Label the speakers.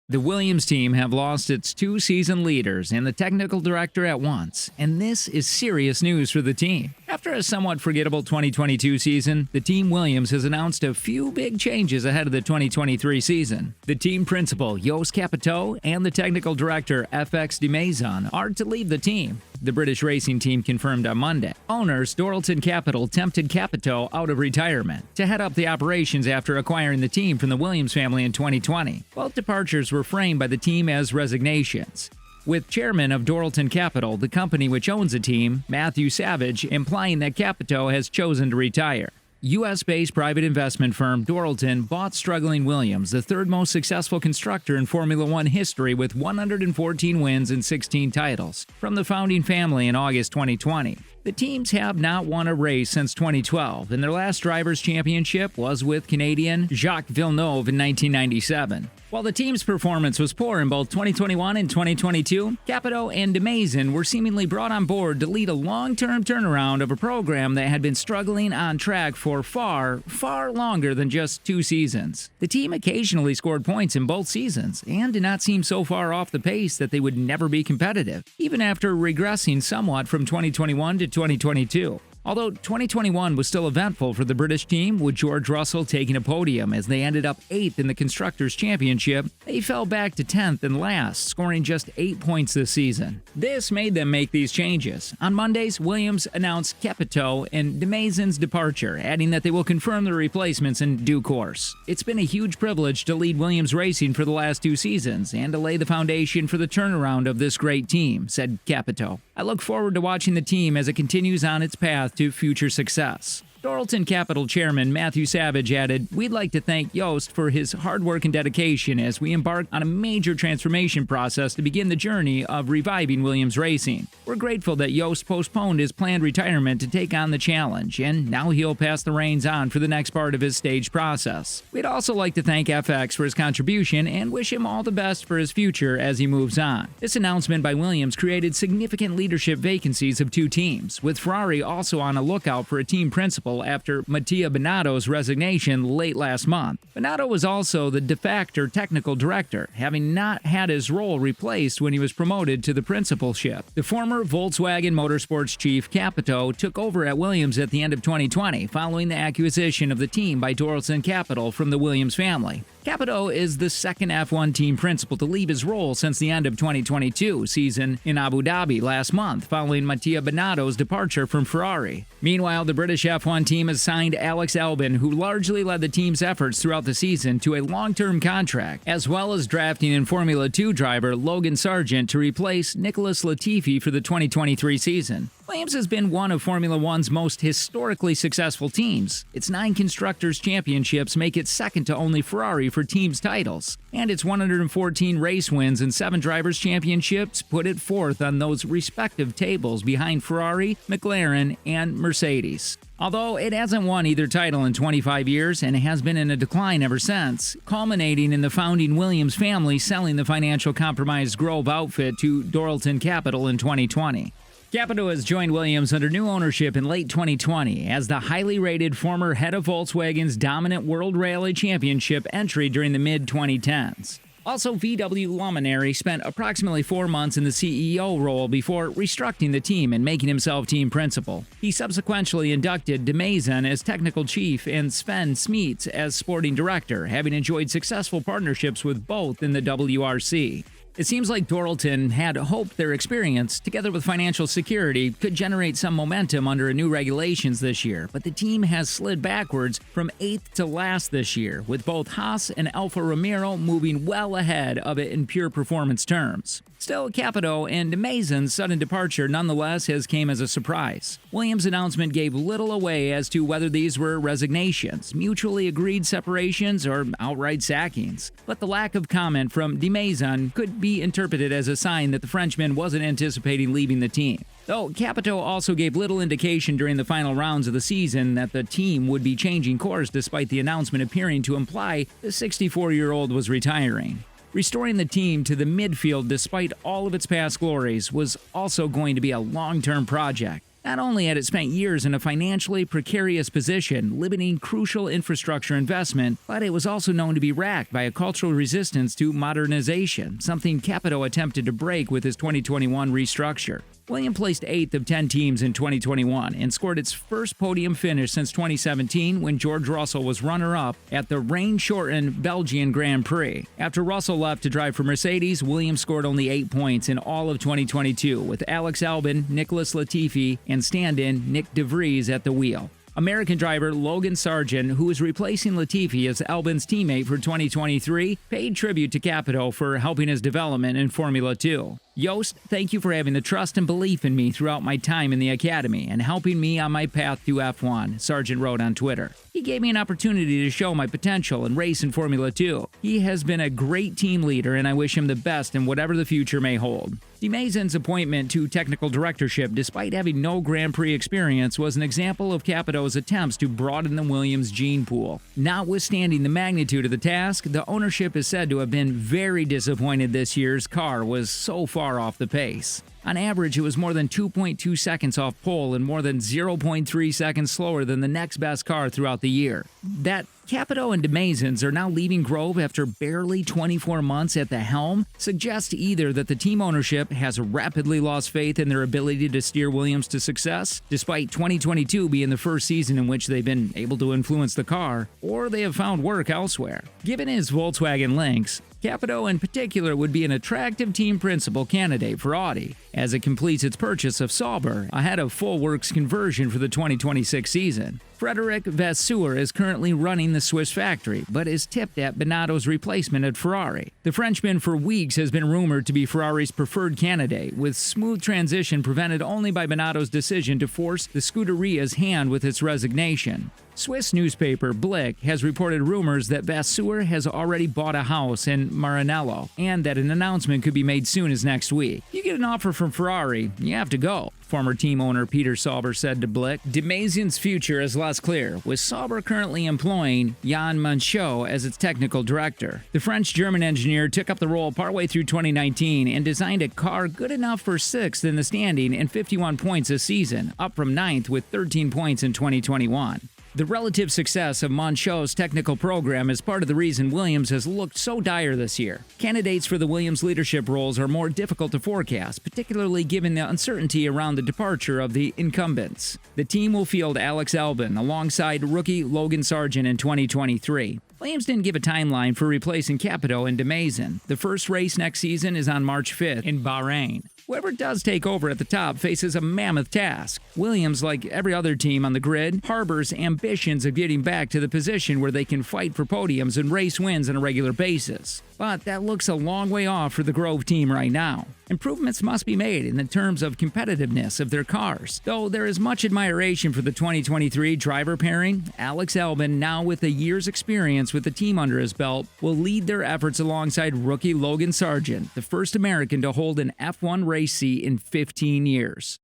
Speaker 1: The Williams team have lost its two season leaders and the technical director at once, and this is serious news for the team. After a somewhat forgettable 2022 season, the Team Williams has announced a few big changes ahead of the 2023 season. The team principal, Jost Capito, and the technical director, FX Demaison, are to leave the team. The British racing team confirmed on Monday. Owners Dorilton Capital tempted Capito out of retirement to head up the operations after acquiring the team from the Williams family in 2020. Both departures were framed by the team as resignations, with chairman of Dorilton Capital, the company which owns the team, Matthew Savage, implying that Capito has chosen to retire. U.S.-based private investment firm Dorilton bought struggling Williams, the third most successful constructor in Formula One history with 114 wins and 16 titles, from the founding family in August 2020. The teams have not won a race since 2012, and their last drivers' championship was with Canadian Jacques Villeneuve in 1997. While the team's performance was poor in both 2021 and 2022, Capito and Demaison were seemingly brought on board to lead a long-term turnaround of a program that had been struggling on track for far, far longer than just 2 seasons. The team occasionally scored points in both seasons and did not seem so far off the pace that they would never be competitive, even after regressing somewhat from 2021 to 2022. Although 2021 was still eventful for the British team, with George Russell taking a podium as they ended up 8th in the Constructors' Championship, they fell back to 10th and last, scoring just 8 points this season. This made them make these changes. On Mondays, Williams announced Capito and Demaison's departure, adding that they will confirm their replacements in due course. It's been a huge privilege to lead Williams Racing for the last 2 seasons and to lay the foundation for the turnaround of this great team, said Capito. I look forward to watching the team as it continues on its path to future success. Dorilton Capital Chairman Matthew Savage added, "We'd like to thank Jost for his hard work and dedication as we embark on a major transformation process to begin the journey of reviving Williams Racing. We're grateful that Jost postponed his planned retirement to take on the challenge, and now he'll pass the reins on for the next part of his staged process. We'd also like to thank FX for his contribution and wish him all the best for his future as he moves on." This announcement by Williams created significant leadership vacancies of 2 teams, with Ferrari also on a lookout for a team principal after Mattia Binotto's resignation late last month. Binotto was also the de facto technical director, having not had his role replaced when he was promoted to the principalship. The former Volkswagen Motorsports chief Capito took over at Williams at the end of 2020, following the acquisition of the team by Dorilton Capital from the Williams family. Capito is the second F1 team principal to leave his role since the end of 2022 season in Abu Dhabi last month, following Mattia Binotto's departure from Ferrari. Meanwhile, the British F1 team has signed Alex Albon, who largely led the team's efforts throughout the season, to a long-term contract, as well as drafting in Formula 2 driver Logan Sargent to replace Nicholas Latifi for the 2023 season. Williams has been one of Formula One's most historically successful teams. Its 9 Constructors' Championships make it second to only Ferrari for teams' titles, and its 114 race wins and 7 Drivers' Championships put it 4th on those respective tables behind Ferrari, McLaren, and Mercedes. Although it hasn't won either title in 25 years and has been in a decline ever since, culminating in the founding Williams family selling the financial compromised Grove outfit to Dorilton Capital in 2020. Capito has joined Williams under new ownership in late 2020 as the highly rated former head of Volkswagen's dominant World Rally Championship entry during the mid-2010s. Also, VW Luminary spent approximately 4 months in the CEO role before restructuring the team and making himself team principal. He subsequently inducted Demaison as technical chief and Sven Smeets as sporting director, having enjoyed successful partnerships with both in the WRC. It seems like Dorilton had hoped their experience, together with financial security, could generate some momentum under new regulations this year, but the team has slid backwards from 8th to last this year, with both Haas and Alfa Romeo moving well ahead of it in pure performance terms. Still, Capito and Demaison's sudden departure nonetheless has came as a surprise. Williams' announcement gave little away as to whether these were resignations, mutually agreed separations, or outright sackings. But the lack of comment from Demaison could be interpreted as a sign that the Frenchman wasn't anticipating leaving the team. Though Capito also gave little indication during the final rounds of the season that the team would be changing course, despite the announcement appearing to imply the 64-year-old was retiring. Restoring the team to the midfield despite all of its past glories was also going to be a long-term project. Not only had it spent years in a financially precarious position, limiting crucial infrastructure investment, but it was also known to be racked by a cultural resistance to modernization, something Capito attempted to break with his 2021 restructure. Williams placed 8th of 10 teams in 2021 and scored its first podium finish since 2017 when George Russell was runner-up at the rain-shortened Belgian Grand Prix. After Russell left to drive for Mercedes, Williams scored only 8 points in all of 2022, with Alex Albon, Nicholas Latifi, and stand-in Nick De Vries at the wheel. American driver Logan Sargent, who is replacing Latifi as Albon's teammate for 2023, paid tribute to Capito for helping his development in Formula 2. Jost, thank you for having the trust and belief in me throughout my time in the academy and helping me on my path through F1, Sargent wrote on Twitter. He gave me an opportunity to show my potential and race in Formula 2. He has been a great team leader and I wish him the best in whatever the future may hold. Demaison's appointment to technical directorship, despite having no Grand Prix experience, was an example of Capito's attempts to broaden the Williams gene pool. Notwithstanding the magnitude of the task, the ownership is said to have been very disappointed this year's car was so far off the pace. On average, it was more than 2.2 seconds off pole and more than 0.3 seconds slower than the next best car throughout the year. That Capito and Demaisons are now leaving Grove after barely 24 months at the helm suggests either that the team ownership has rapidly lost faith in their ability to steer Williams to success, despite 2022 being the first season in which they've been able to influence the car, or they have found work elsewhere. Given his Volkswagen links, Capito in particular would be an attractive team principal candidate for Audi, as it completes its purchase of Sauber ahead of full works conversion for the 2026 season. Frederic Vasseur is currently running the Swiss factory, but is tipped at Binotto's replacement at Ferrari. The Frenchman for weeks has been rumored to be Ferrari's preferred candidate, with smooth transition prevented only by Binotto's decision to force the Scuderia's hand with its resignation. Swiss newspaper Blick has reported rumors that Vasseur has already bought a house in Maranello, and that an announcement could be made soon as next week. You get an offer from Ferrari, you have to go, former team owner Peter Sauber said to Blick. Demaison's future is less clear, with Sauber currently employing Jan Manchot as its technical director. The French-German engineer took up the role partway through 2019 and designed a car good enough for 6th in the standing and 51 points this season, up from 9th with 13 points in 2021. The relative success of Manchot's technical program is part of the reason Williams has looked so dire this year. Candidates for the Williams leadership roles are more difficult to forecast, particularly given the uncertainty around the departure of the incumbents. The team will field Alex Albon alongside rookie Logan Sargent in 2023. Williams didn't give a timeline for replacing Capito and Demaison. The first race next season is on March 5th in Bahrain. Whoever does take over at the top faces a mammoth task. Williams, like every other team on the grid, harbors ambitions of getting back to the position where they can fight for podiums and race wins on a regular basis. But that looks a long way off for the Grove team right now. Improvements must be made in the terms of competitiveness of their cars. Though there is much admiration for the 2023 driver pairing, Alex Albon, now with a year's experience with the team under his belt, will lead their efforts alongside rookie Logan Sargent, the first American to hold an F1 race seat in 15 years.